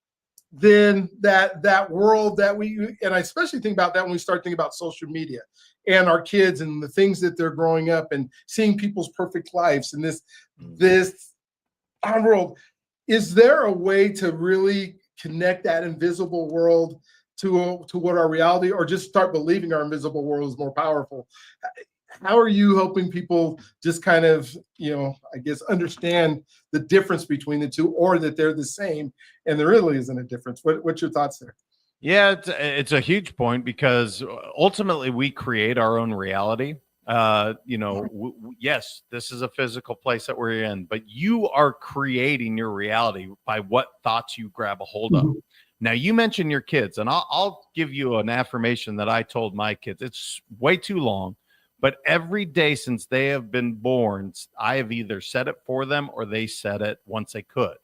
than that world and I especially think about that when we start thinking about social media and our kids and the things that they're growing up and seeing people's perfect lives and this world. Is there a way to really connect that invisible world to what our reality, or just start believing our invisible world is more powerful? how are you helping people just kind of, I guess, understand the difference between the two, or that they're the same and there really isn't a difference? What's your thoughts there? Yeah, it's a huge point because ultimately we create our own reality. Yes, this is a physical place that we're in, but you are creating your reality by what thoughts you grab a hold of. Mhm. Now, you mentioned your kids, and I'll give you an affirmation that I told my kids. It's way too long, but every day since they have been born, I have either said it for them or they said it once they could.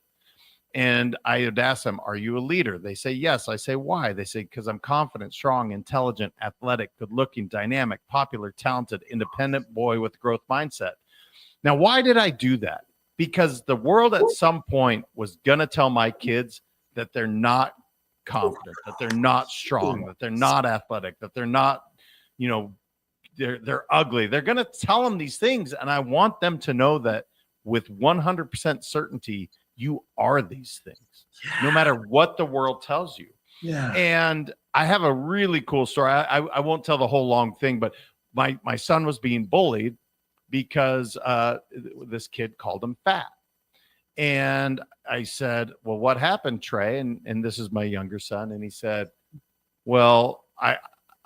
And I would ask them, are you a leader? They say, yes. I say, why? They say, because I'm confident, strong, intelligent, athletic, good looking, dynamic, popular, talented, independent boy with growth mindset. Now, why did I do that? Because the world at some point was going to tell my kids that they're not confident, that they're not strong, that they're not athletic, that they're not, they're ugly. They're going to tell them these things. And I want them to know that with 100% certainty, you are these things, no matter what the world tells you. Yeah. And I have a really cool story. I won't tell the whole long thing, but my son was being bullied because this kid called him fat. And I said, well, what happened, Trey? And this is my younger son. And he said, well,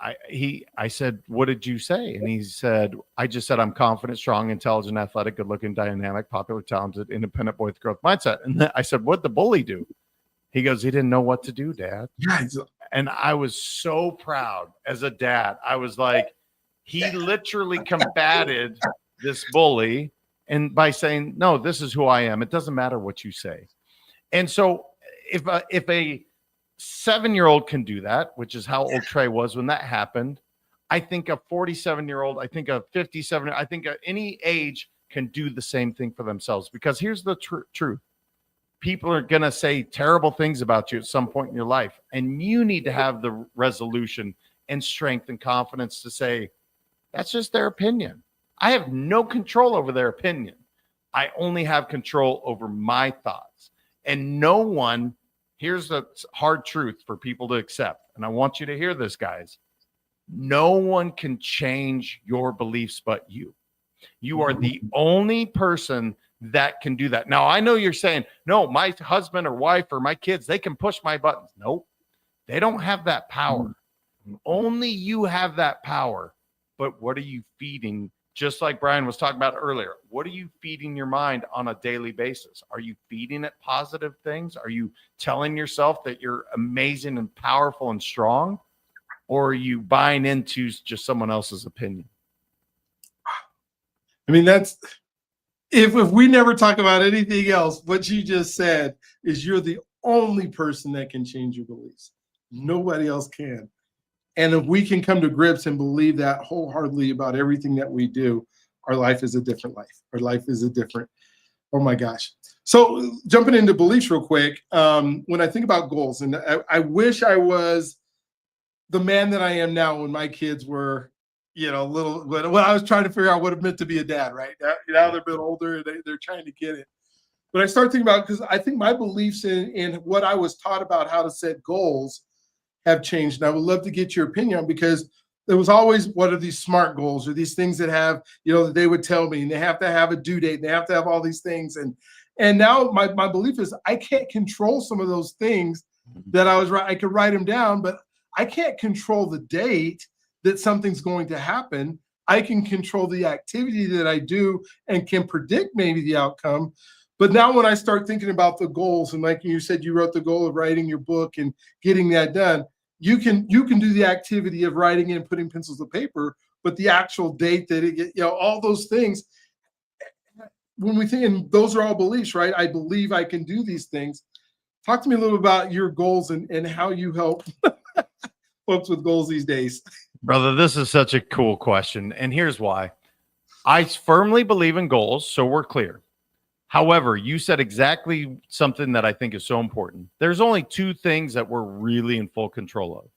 I said, what did you say? And he said, I just said, I'm confident, strong, intelligent, athletic, good looking, dynamic, popular, talented, independent boy with growth mindset. And I said, what'd the bully do? He goes, he didn't know what to do, Dad. And I was so proud as a dad. I was like, he literally combated this bully. And by saying, no, this is who I am. It doesn't matter what you say. And so if a 7-year-old can do that, which is how old Trey was when that happened, I think a 47-year-old, I think a 57, I think any age can do the same thing for themselves. Because here's the truth. People are going to say terrible things about you at some point in your life. And you need to have the resolution and strength and confidence to say, that's just their opinion. I have no control over their opinion. I only have control over my thoughts. And no one, here's the hard truth for people to accept. And I want you to hear this, guys. No one can change your beliefs but you. You are the only person that can do that. Now, I know you're saying, no, my husband or wife or my kids, they can push my buttons. Nope. They don't have that power. Only you have that power. But what are you feeding? Just like Brian was talking about earlier, what are you feeding your mind on a daily basis? Are you feeding it positive things? Are you telling yourself that you're amazing and powerful and strong? Or are you buying into just someone else's opinion? I mean, that's if we never talk about anything else, what you just said is you're the only person that can change your beliefs. Nobody else can. And if we can come to grips and believe that wholeheartedly about everything that we do, our life is a different life. Our life is a different, oh my gosh. So jumping into beliefs real quick, when I think about goals, and I wish I was the man that I am now when my kids were, little, when I was trying to figure out what it meant to be a dad, right? Now they're a bit older, they're trying to get it. But I start thinking about, because I think my beliefs in what I was taught about how to set goals have changed. And I would love to get your opinion on, because there was always, what are these SMART goals, or these things that have, that they would tell me, and they have to have a due date, and they have to have all these things. And now my belief is I can't control some of those things that I could write them down, but I can't control the date that something's going to happen. I can control the activity that I do and can predict maybe the outcome. But now when I start thinking about the goals, and like you said, you wrote the goal of writing your book and getting that done, you can do the activity of writing and putting pencils to paper, but the actual date that it all those things, when we think, and those are all beliefs, right? I believe I can do these things. Talk to me a little about your goals and how you help folks with goals these days. Brother, this is such a cool question. And here's why. I firmly believe in goals, so we're clear. However, you said exactly something that I think is so important. There's only two things that we're really in full control of: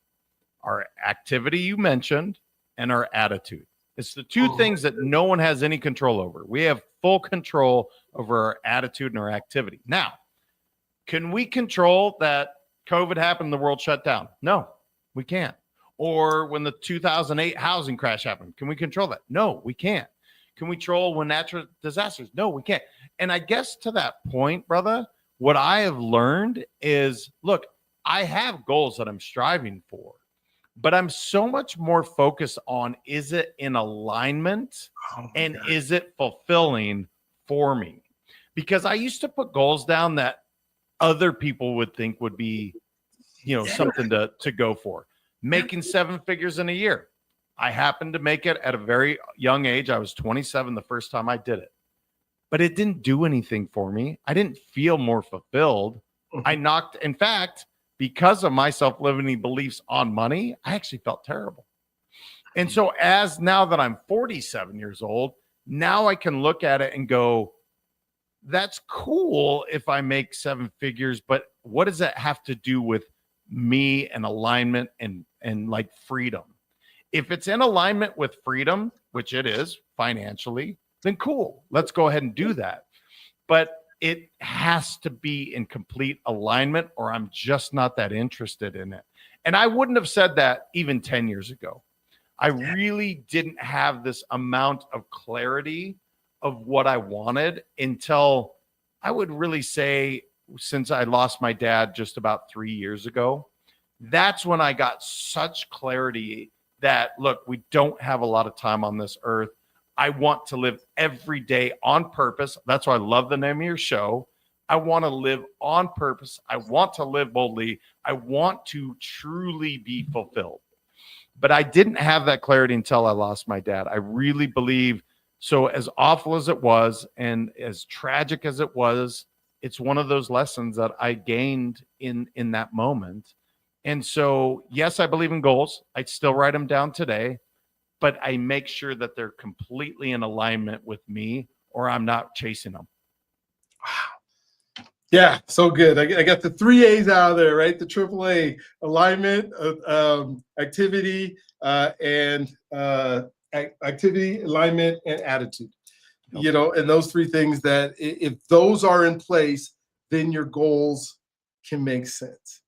our activity you mentioned and our attitude. It's the two things that no one has any control over. We have full control over our attitude and our activity. Now, can we control that COVID happened and the world shut down? No, we can't. Or when the 2008 housing crash happened, can we control that? No, we can't. Can we control when natural disasters? No, we can't. And I guess to that point, brother, what I have learned is, look, I have goals that I'm striving for, but I'm so much more focused on, is it in alignment and is it fulfilling for me? Because I used to put goals down that other people would think would be, something to go for. Making 7 figures in a year. I happened to make it at a very young age. I was 27 the first time I did it, but it didn't do anything for me. I didn't feel more fulfilled. In fact, because of my self-limiting beliefs on money, I actually felt terrible. And so now that I'm 47 years old, now I can look at it and go, that's cool if I make 7 figures, but what does that have to do with me and alignment and like freedom? If it's in alignment with freedom, which it is financially, then cool. Let's go ahead and do that. But it has to be in complete alignment or I'm just not that interested in it. And I wouldn't have said that even 10 years ago. I really didn't have this amount of clarity of what I wanted until I would really say since I lost my dad just about 3 years ago. That's when I got such clarity that, look, we don't have a lot of time on this earth. I want to live every day on purpose. That's why I love the name of your show. I want to live on purpose. I want to live boldly. I want to truly be fulfilled. But I didn't have that clarity until I lost my dad. I really believe, so as awful as it was and as tragic as it was, it's one of those lessons that I gained in that moment. And so, yes, I believe in goals. I still write them down today, but I make sure that they're completely in alignment with me or I'm not chasing them. Wow. Yeah, so good. I got the 3 A's out of there, right? The AAA: alignment, activity, and activity, alignment, and attitude. And those 3 things that if those are in place, then your goals can make sense.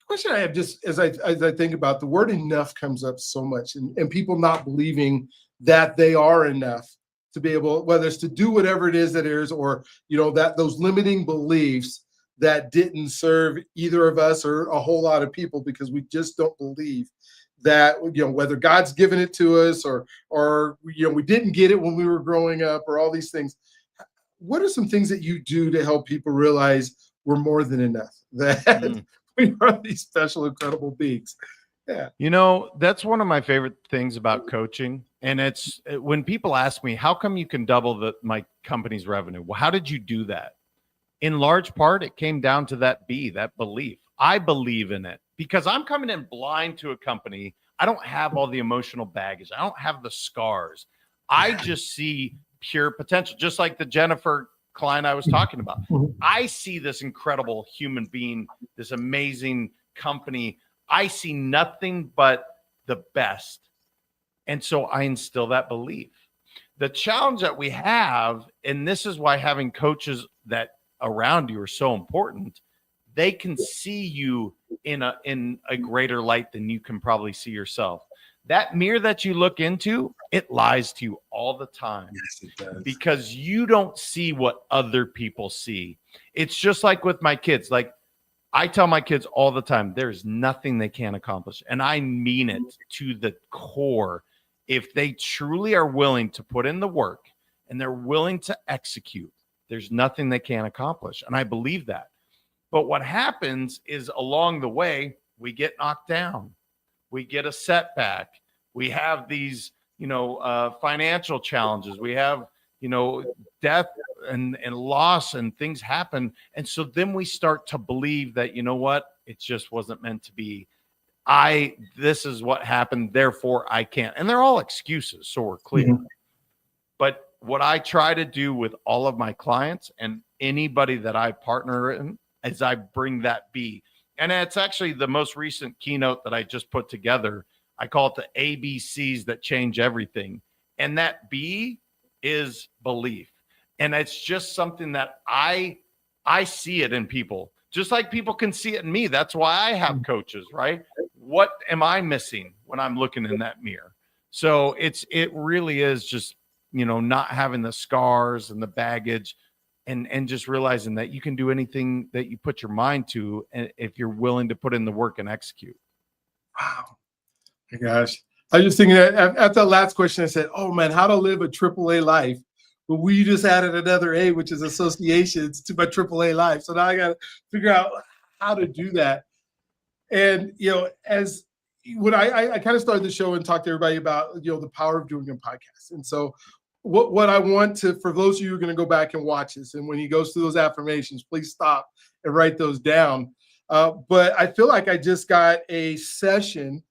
Question I have, just as I think about the word enough comes up so much, and people not believing that they are enough to be able, whether it's to do whatever it is that it is, or that those limiting beliefs that didn't serve either of us or a whole lot of people, because we just don't believe that whether God's given it to us or we didn't get it when we were growing up, or all these things. What are some things that you do to help people realize we're more than enough, that we are these special, incredible beings? Yeah. That's one of my favorite things about coaching. And it's when people ask me, how come you can double my company's revenue? Well, how did you do that? In large part, it came down to that belief. I believe in it because I'm coming in blind to a company. I don't have all the emotional baggage. I don't have the scars. I just see pure potential, just like the Jennifer client I was talking about. I see this incredible human being, this amazing company. I see nothing but the best. And so I instill that belief. The challenge that we have, and this is why having coaches that around you are so important, they can see you in a greater light than you can probably see yourself. That mirror that you look into, it lies to you all the time. Yes, it does. Because you don't see what other people see. It's just like with my kids. Like I tell my kids all the time, there's nothing they can't accomplish. And I mean it to the core. If they truly are willing to put in the work and they're willing to execute, there's nothing they can't accomplish. And I believe that. But what happens is along the way, we get knocked down. We get a setback. We have these, financial challenges. We have, death and loss, and things happen. And so then we start to believe that, it just wasn't meant to be. This is what happened, therefore I can't. And they're all excuses, so we're clear. Mm-hmm. But what I try to do with all of my clients and anybody that I partner in is I bring that B. And it's actually the most recent keynote that I just put together. I call it the ABCs that change everything. And that B is belief. And it's just something that I see it in people, just like people can see it in me. That's why I have coaches, right? what am I missing when I'm looking in that mirror? So it really is just, not having the scars and the baggage, and just realizing that you can do anything that you put your mind to, and if you're willing to put in the work and execute. Wow. My gosh. I was just thinking that after the last question, I said, oh man, how to live a AAA life. But we just added another A, which is associations, to my AAA life. So now I got to figure out how to do that. And, as when I kind of started the show and talked to everybody about, the power of doing a podcast. And so what I want to, for those of you who are going to go back and watch this, and when he goes through those affirmations, please stop and write those down. But I feel like I just got a session,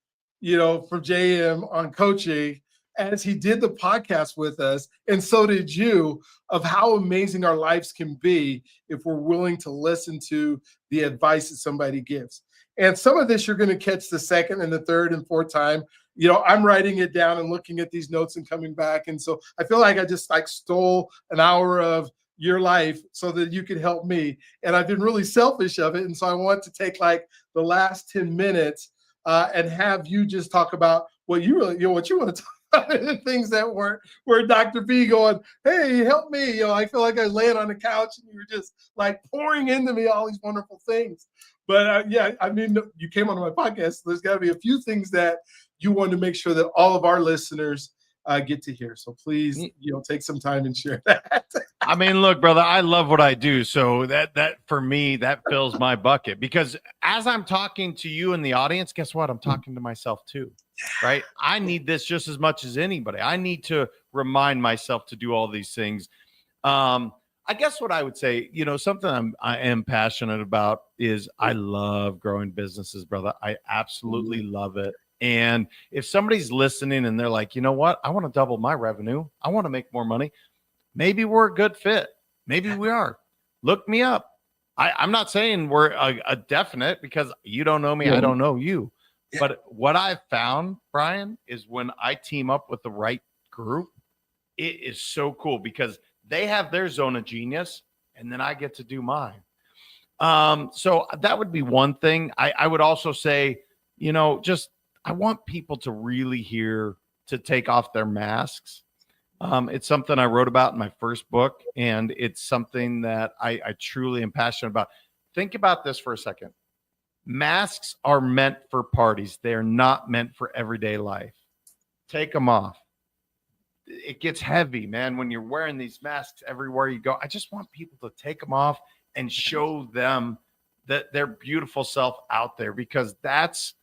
from JM on coaching as he did the podcast with us. And so did you, of how amazing our lives can be if we're willing to listen to the advice that somebody gives. And some of this you're going to catch the second and the third and fourth time. I'm writing it down and looking at these notes and coming back. And so I feel like I just stole an hour of your life so that you could help me. And I've been really selfish of it. And so I want to take the last 10 minutes and have you just talk about what you really, what you want to talk about, and things that were Dr. B going, hey, help me. I feel like I was laying on the couch and you were just pouring into me all these wonderful things. But you came onto my podcast. So there's got to be a few things that you want to make sure that all of our listeners get to hear. So please, take some time and share that. Look, brother, I love what I do. So that for me, that fills my bucket, because as I'm talking to you in the audience, guess what? I'm talking to myself too, right? I need this just as much as anybody. I need to remind myself to do all these things. I guess what I would say, something I am passionate about is I love growing businesses, brother. I absolutely love it. And if somebody's listening and they're like, you know what, I want to double my revenue, I want to make more money, maybe we're a good fit. Maybe we are. Look me up. I'm not saying we're a definite, because you don't know me. I don't know you. Yeah. But what I've found, Brian, is when I team up with the right group, it is so cool, because they have their zone of genius and then I get to do mine. So that would be one thing. I would also say, I want people to really hear to take off their masks. It's something I wrote about in my first book, and it's something that I truly am passionate about. Think about this for a second. Masks are meant for parties. They're not meant for everyday life. Take them off. It gets heavy, man, when you're wearing these masks everywhere you go. I just want people to take them off and show them that their beautiful self out there, because that's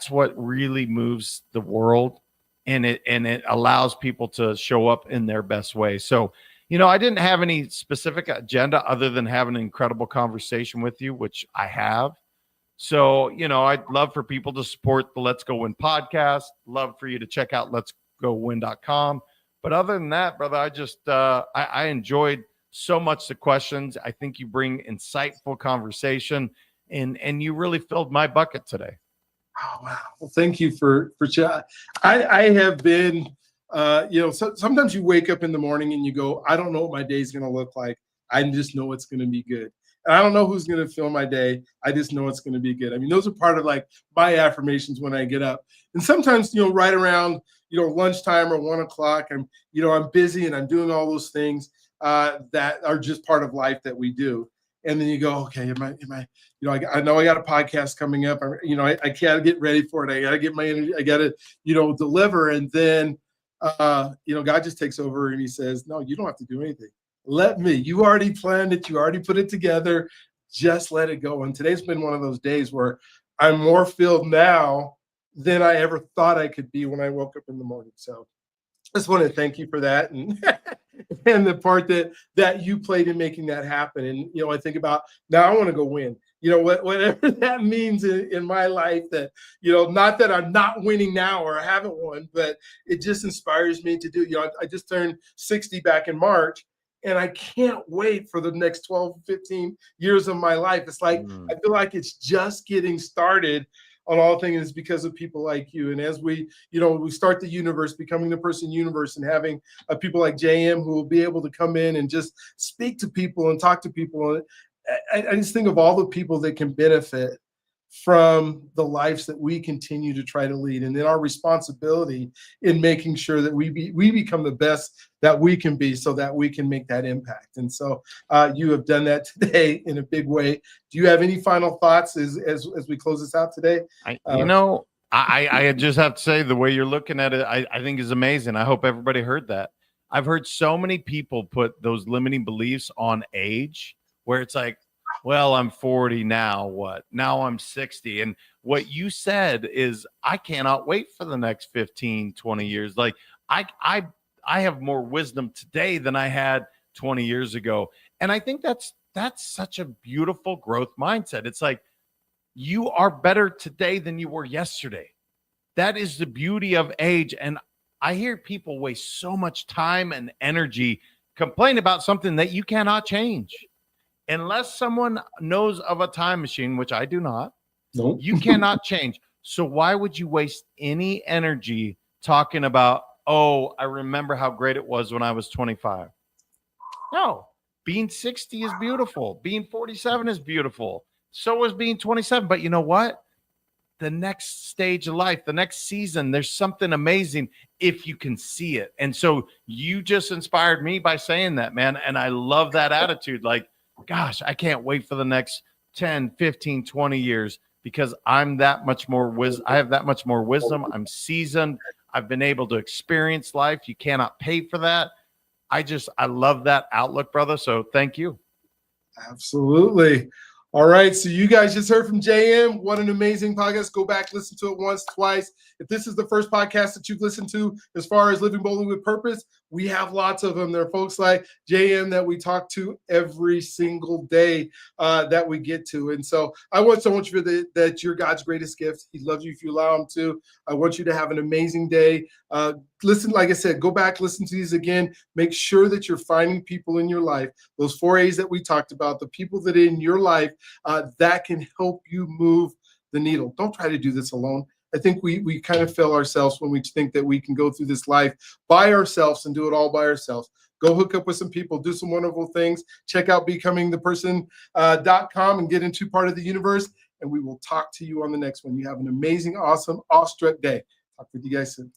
what really moves the world, and it allows people to show up in their best way. So, I didn't have any specific agenda other than having an incredible conversation with you, which I have. So, I'd love for people to support the Let's Go Win podcast. Love for you to check out letsgowin.com. But other than that, brother, I just I enjoyed so much the questions. I think you bring insightful conversation, and you really filled my bucket today. Oh, wow. Well, thank you for chat. I have been, so sometimes you wake up in the morning and you go, I don't know what my day is going to look like. I just know it's going to be good. And I don't know who's going to fill my day. I just know it's going to be good. Those are part of my affirmations when I get up. And sometimes, right around, lunchtime or 1 o'clock, I'm busy and I'm doing all those things that are just part of life that we do. And then you go, okay, I know I got a podcast coming up. I can't get ready for it. I got to get my energy. I got to, deliver. And then, God just takes over and he says, no, you don't have to do anything. Let me. You already planned it. You already put it together. Just let it go. And today's been one of those days where I'm more filled now than I ever thought I could be when I woke up in the morning. So I just want to thank you for that, and and the part that you played in making that happen. And I think about now I want to go win. Whatever that means in my life, that not that I'm not winning now or I haven't won, but it just inspires me to do. I just turned 60 back in March, and I can't wait for the next 12, 15 years of my life. It's I feel like it's just getting started on all things. It's because of people like you. And as we start the universe, becoming the person universe, and having people like JM who will be able to come in and just speak to people and talk to people. I just think of all the people that can benefit from the lives that we continue to try to lead, and then our responsibility in making sure that we become the best that we can be, so that we can make that impact. And so you have done that today in a big way. Do you have any final thoughts as we close this out today? I just have to say, the way you're looking at it, I think is amazing. I hope everybody heard that. I've heard so many people put those limiting beliefs on age, where it's like, well, I'm 40 now. What? Now I'm 60. And what you said is, I cannot wait for the next 15, 20 years. Like I have more wisdom today than I had 20 years ago. And I think that's such a beautiful growth mindset. It's like, you are better today than you were yesterday. That is the beauty of age. And I hear people waste so much time and energy complaining about something that you cannot change. Unless someone knows of a time machine, which I do not, Nope. You cannot change. So why would you waste any energy talking about, oh, I remember how great it was when I was 25? No, being 60 is beautiful. Being 47 is beautiful. So is being 27. But you know what? The next stage of life, the next season, there's something amazing if you can see it. And so you just inspired me by saying that, man. And I love that attitude. Like, gosh, I can't wait for the next 10, 15, 20 years, because I'm that much more wisdom. I have that much more wisdom. I'm seasoned. I've been able to experience life. You cannot pay for that. I love that outlook, brother. So thank you. Absolutely. All right, so you guys just heard from JM. What an amazing podcast. Go back, listen to it once, twice. If this is the first podcast that you've listened to as far as Living Boldly with Purpose, we have lots of them. There are folks like JM that we talk to every single day that we get to. And so I want so much for that you're God's greatest gift. He loves you if you allow him to. I want you to have an amazing day. Listen, like I said, go back, listen to these again. Make sure that you're finding people in your life, those 4 A's that we talked about, the people that are in your life that can help you move the needle. Don't try to do this alone. I think we kind of fail ourselves when we think that we can go through this life by ourselves and do it all by ourselves. Go hook up with some people, do some wonderful things. Check out becomingtheperson.com and get into part of the universe. And we will talk to you on the next one. You have an amazing, awesome, awestruck day. Talk with you guys soon.